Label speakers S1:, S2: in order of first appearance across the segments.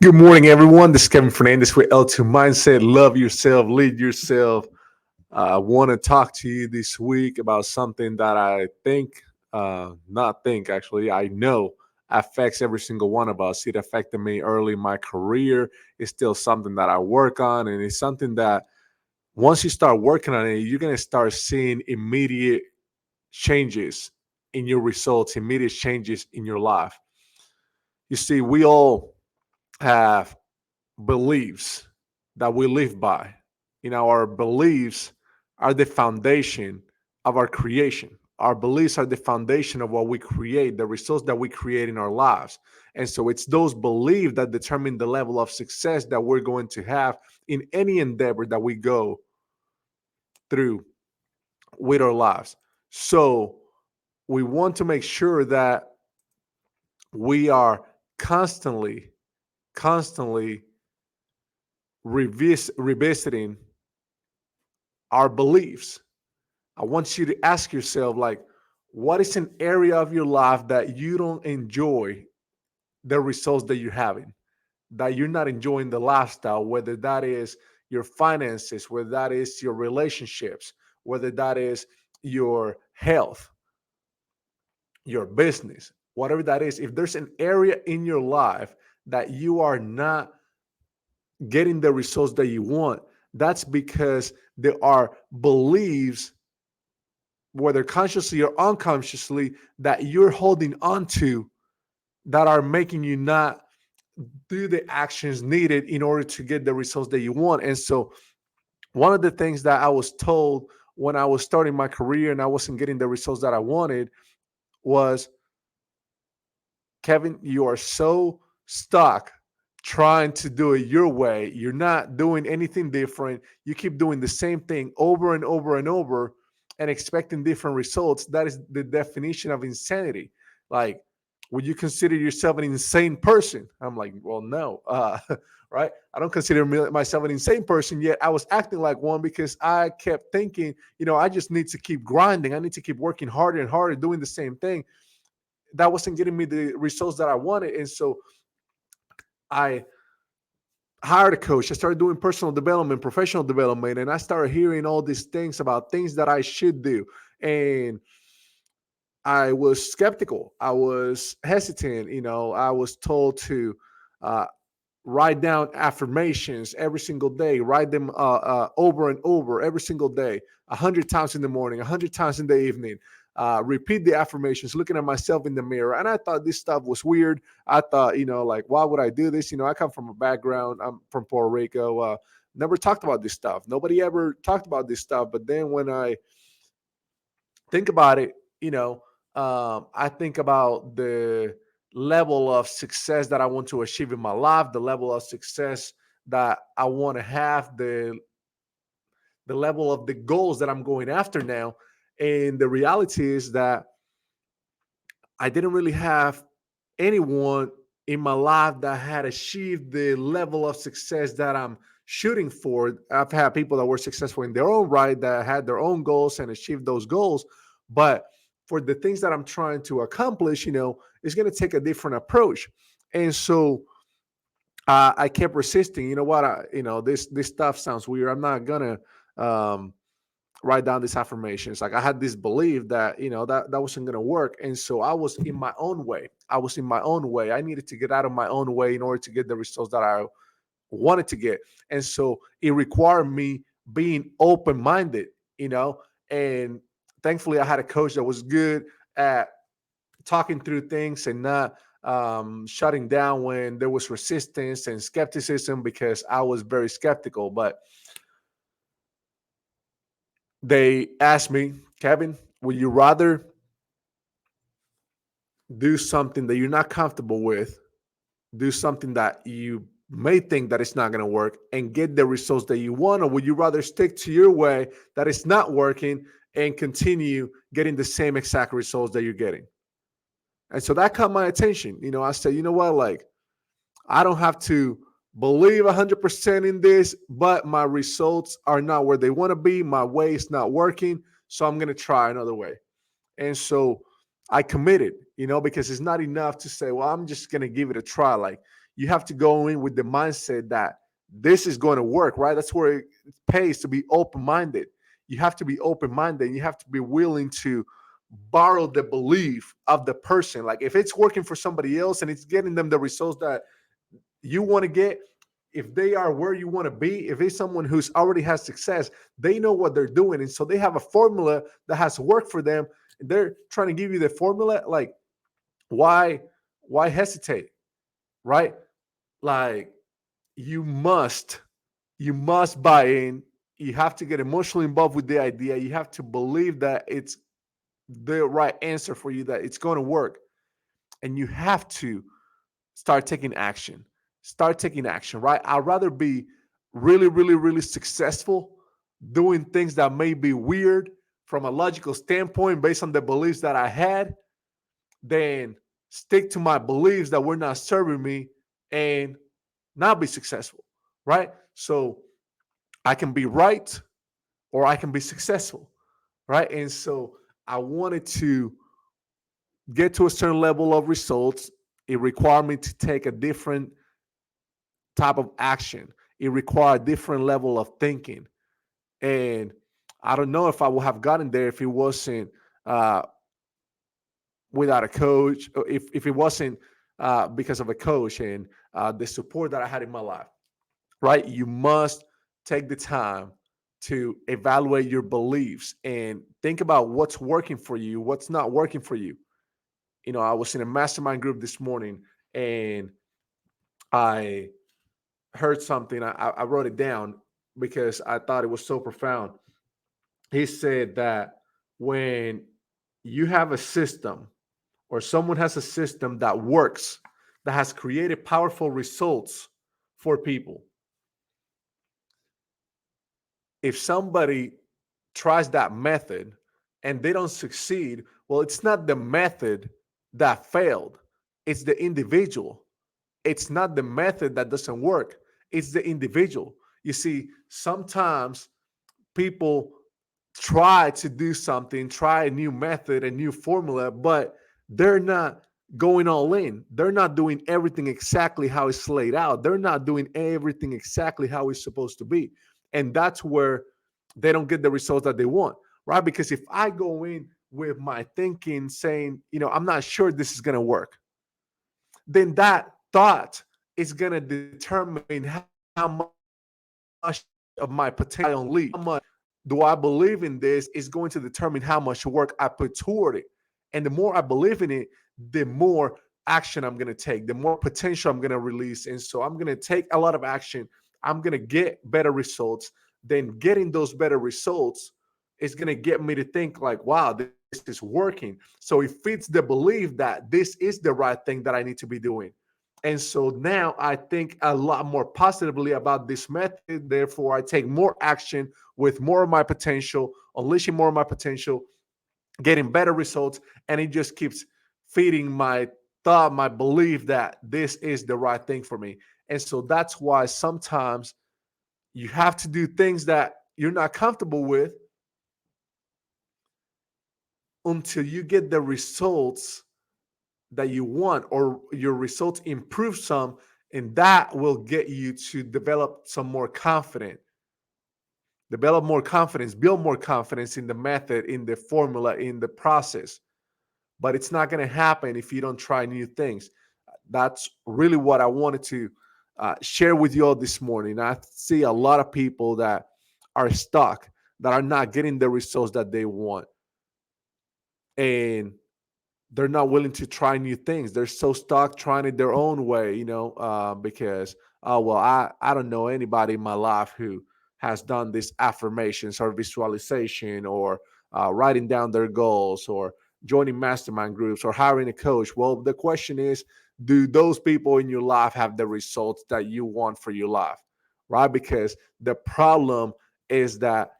S1: Good morning, everyone. This is Kevin Fernandez with L2 Mindset. Love yourself, lead yourself. I want to talk to you this week about something that I think, not think actually, I know affects every single one of us. It affected me early in my career. It's still something that I work on, and it's something that once you start working on it, you're going to start seeing immediate changes in your results, immediate changes in your life. You see, we all have beliefs that we live by. Our beliefs are the foundation of our creation. Our beliefs are the foundation of what we create, the results that we create in our lives. And so it's those beliefs that determine the level of success that we're going to have in any endeavor that we go through with our lives. So we want to make sure that we are constantly revisiting our beliefs. I want you to ask yourself, like, what is an area of your life that you don't enjoy the results that you're having, that you're not enjoying the lifestyle, whether that is your finances, whether that is your relationships, whether that is your health, your business, whatever that is. If there's an area in your life that you are not getting the results that you want, that's because there are beliefs, whether consciously or unconsciously, that you're holding on to that are making you not do the actions needed in order to get the results that you want. And so, one of the things that I was told when I was starting my career and I wasn't getting the results that I wanted was, Kevin, you are so stuck trying to do it your way. You're not doing anything different. You keep doing the same thing over and over and over and expecting different results. That is the definition of insanity. Like, would you consider yourself an insane person? I'm like, well, no. Right? I don't consider myself an insane person, yet I was acting like one because I kept thinking, I just need to keep grinding. I need to keep working harder and harder, doing the same thing. That wasn't getting me the results that I wanted. And so I hired a coach. I started doing personal development, professional development, and I started hearing all these things about things that I should do. And I was skeptical. I was hesitant. I was told to uh, write down affirmations every single day, write them over and over every single day, 100 times in the morning, 100 times in the evening. Repeat the affirmations, looking at myself in the mirror. And I thought this stuff was weird. I thought, like, why would I do this? I come from a background, I'm from Puerto Rico. Never talked about this stuff. Nobody ever talked about this stuff. But then when I think about it, I think about the level of success that I want to achieve in my life, the level of success that I want to have, the level of the goals that I'm going after now. And the reality is that I didn't really have anyone in my life that had achieved the level of success that I'm shooting for. I've had people that were successful in their own right, that had their own goals and achieved those goals. But for the things that I'm trying to accomplish, it's going to take a different approach. And so I kept resisting. You know what? This stuff sounds weird. I'm not gonna write down these affirmations. Like, I had this belief that that wasn't going to work, and so I was in my own way. I needed to get out of my own way in order to get the results that I wanted to get. And so it required me being open-minded, and thankfully I had a coach that was good at talking through things and not shutting down when there was resistance and skepticism, because I was very skeptical. But they asked me, Kevin, would you rather do something that you're not comfortable with, do something that you may think that it's not going to work and get the results that you want, or would you rather stick to your way that it's not working and continue getting the same exact results that you're getting? And so that caught my attention. I said, you know what, like, I don't have to believe 100% in this, but my results are not where they want to be. My way is not working. So I'm going to try another way. And so I committed, because it's not enough to say, well, I'm just going to give it a try. Like, You have to go in with the mindset that this is going to work, right? That's where it pays to be open minded. You have to be open minded, and you have to be willing to borrow the belief of the person. Like if it's working for somebody else and it's getting them the results that you want to get, if they are where you want to be, if it's someone who's already has success, they know what they're doing, and so they have a formula that has worked for them, and they're trying to give you the formula. Like why why hesitate, right? Like you must you must buy in. You have to get emotionally involved with the idea. You have to believe that it's the right answer for you, that it's going to work, and you have to start taking action. Start taking action, right? I'd rather be really, really, really successful doing things that may be weird from a logical standpoint based on the beliefs that I had than stick to my beliefs that were not serving me and not be successful, right? So I can be right or I can be successful, right? And so I wanted to get to a certain level of results. It required me to take a different type of action. It required a different level of thinking. And I don't know if I would have gotten there if it wasn't uh, without a coach, or if it wasn't because of a coach and the support that I had in my life, right? You must take the time to evaluate your beliefs and think about what's working for you, what's not working for you. You know, I was in a mastermind group this morning and I heard something. I wrote it down because I thought it was so profound. He said that when you have a system or someone has a system that works, that has created powerful results for people, if somebody tries that method and they don't succeed, well, it's not the method that failed, it's the individual. It's not the method that doesn't work, it's the individual. You see, sometimes people try to do something, try a new method, a new formula, but they're not going all in. They're not doing everything exactly how it's laid out. They're not doing everything exactly how it's supposed to be. And that's where they don't get the results that they want, right? Because if I go in with my thinking saying, you know, I'm not sure this is going to work, then that thought is going to determine how much of my potential unleash, how much do I believe in this is going to determine how much work I put toward it. And the more I believe in it, the more action I'm going to take, the more potential I'm going to release. And so I'm going to take a lot of action. I'm going to get better results. Then getting those better results is going to get me to think like, wow, this is working. So it fits the belief that this is the right thing that I need to be doing. And so now I think a lot more positively about this method. Therefore, I take more action with more of my potential, unleashing more of my potential, getting better results. And it just keeps feeding my thought, my belief that this is the right thing for me. And so that's why sometimes you have to do things that you're not comfortable with until you get the results that you want or your results improve some, and that will get you to develop more confidence, build more confidence in the method, in the formula, in the process. But it's not going to happen if you don't try new things. That's really what I wanted to share with you all this morning. I see a lot of people that are stuck, that are not getting the results that they want, and they're not willing to try new things. They're so stuck trying it their own way, because oh well, I don't know anybody in my life who has done these affirmations or visualization or writing down their goals or joining mastermind groups or hiring a coach. Well, the question is, do those people in your life have the results that you want for your life, right? Because the problem is that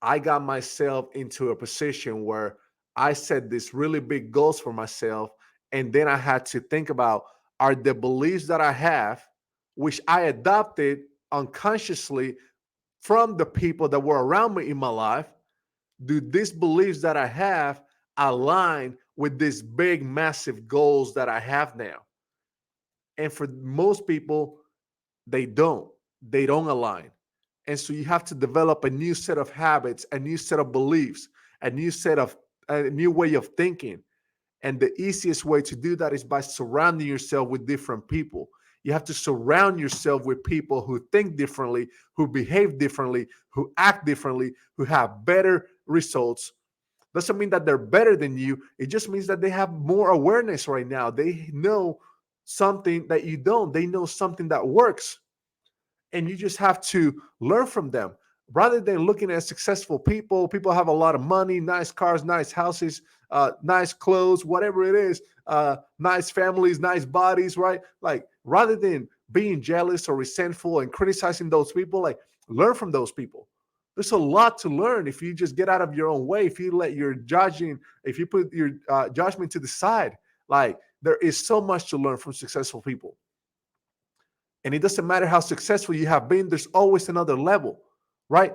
S1: I got myself into a position where I set these really big goals for myself. And then I had to think about, are the beliefs that I have, which I adopted unconsciously from the people that were around me in my life, do these beliefs that I have align with these big, massive goals that I have now? And for most people, they don't. They don't align. And so you have to develop a new set of habits, a new set of beliefs, a new way of thinking. And the easiest way to do that is by surrounding yourself with different people. You have to surround yourself with people who think differently, who behave differently, who act differently, who have better results. Doesn't mean that they're better than you. It just means that they have more awareness right now. They know something that you don't. They know something that works. And you just have to learn from them rather than looking at successful people. People have a lot of money, nice cars, nice houses, nice clothes, whatever it is, nice families, nice bodies, right? Like, rather than being jealous or resentful and criticizing those people, like, learn from those people. There's a lot to learn if you just get out of your own way, if you let your judging, if you put your judgment to the side. Like, there is so much to learn from successful people. And it doesn't matter how successful you have been, there's always another level, right?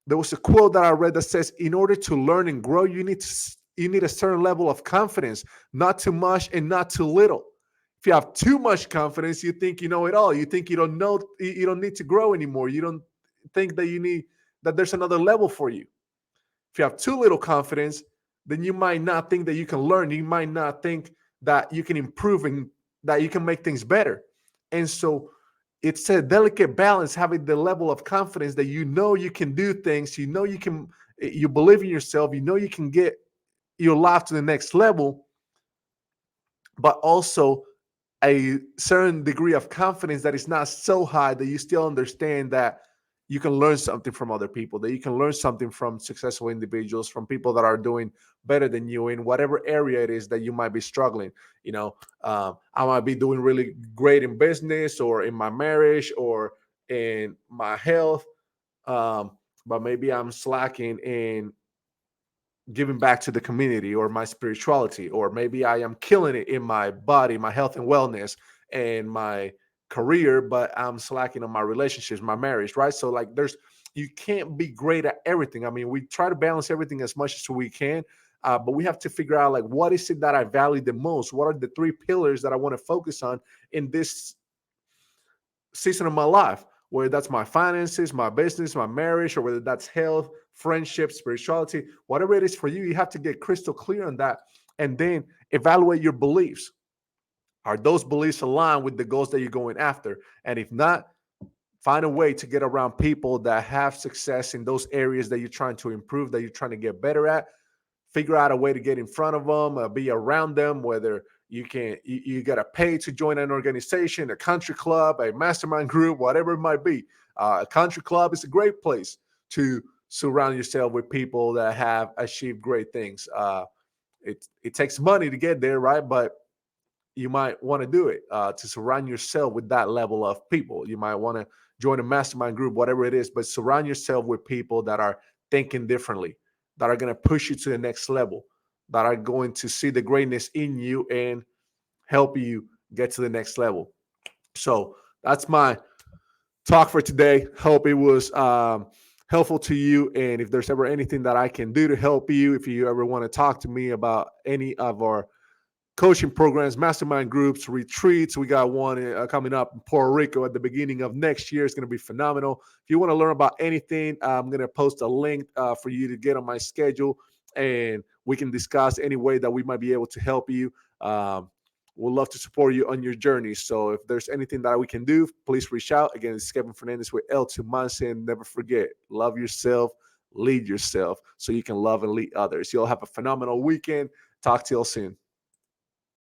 S1: There was a quote that I read that says, in order to learn and grow, you need a certain level of confidence, not too much and not too little. If you have too much confidence, you think you know it all. You think you don't know, you don't need to grow anymore. You don't think that you need, that there's another level for you. If you have too little confidence, then you might not think that you can learn. You might not think that you can improve and that you can make things better. And so it's a delicate balance, having the level of confidence that you know you can do things, you know you can, you believe in yourself, you know you can get your life to the next level, but also a certain degree of confidence that is not so high that you still understand that you can learn something from other people, that you can learn something from successful individuals, from people that are doing better than you in whatever area it is that you might be struggling. You know, I might be doing really great in business or in my marriage or in my health, um, but maybe I'm slacking in giving back to the community or my spirituality, or maybe I am killing it in my body, my health and wellness, and my career, but I'm slacking on my relationships, my marriage, right? So, like, you can't be great at everything. I mean, we try to balance everything as much as we can, but we have to figure out, like, what is it that I value the most? What are the three pillars that I want to focus on in this season of my life, whether that's my finances, my business, my marriage, or whether that's health, friendship, spirituality, whatever it is for you, you have to get crystal clear on that and then evaluate your beliefs. Are those beliefs aligned with the goals that you're going after? And if not, find a way to get around people that have success in those areas that you're trying to improve, that you're trying to get better at. Figure out a way to get in front of them, be around them, whether you got to pay to join an organization, a country club, a mastermind group, whatever it might be. A country club is a great place to surround yourself with people that have achieved great things. It takes money to get there, right? But you might want to do it to surround yourself with that level of people. You might want to join a mastermind group, whatever it is, but surround yourself with people that are thinking differently, that are going to push you to the next level, that are going to see the greatness in you and help you get to the next level. So that's my talk for today. Hope it was helpful to you. And if there's ever anything that I can do to help you, if you ever want to talk to me about any of our coaching programs, mastermind groups, retreats. We got one coming up in Puerto Rico at the beginning of next year. It's going to be phenomenal. If you want to learn about anything, I'm going to post a link for you to get on my schedule, and we can discuss any way that we might be able to help you. We'd love to support you on your journey. So if there's anything that we can do, please reach out. Again, it's Kevin Fernandez with L2 Mindset. And never forget, love yourself, lead yourself so you can love and lead others. You'll have a phenomenal weekend. Talk to you all soon.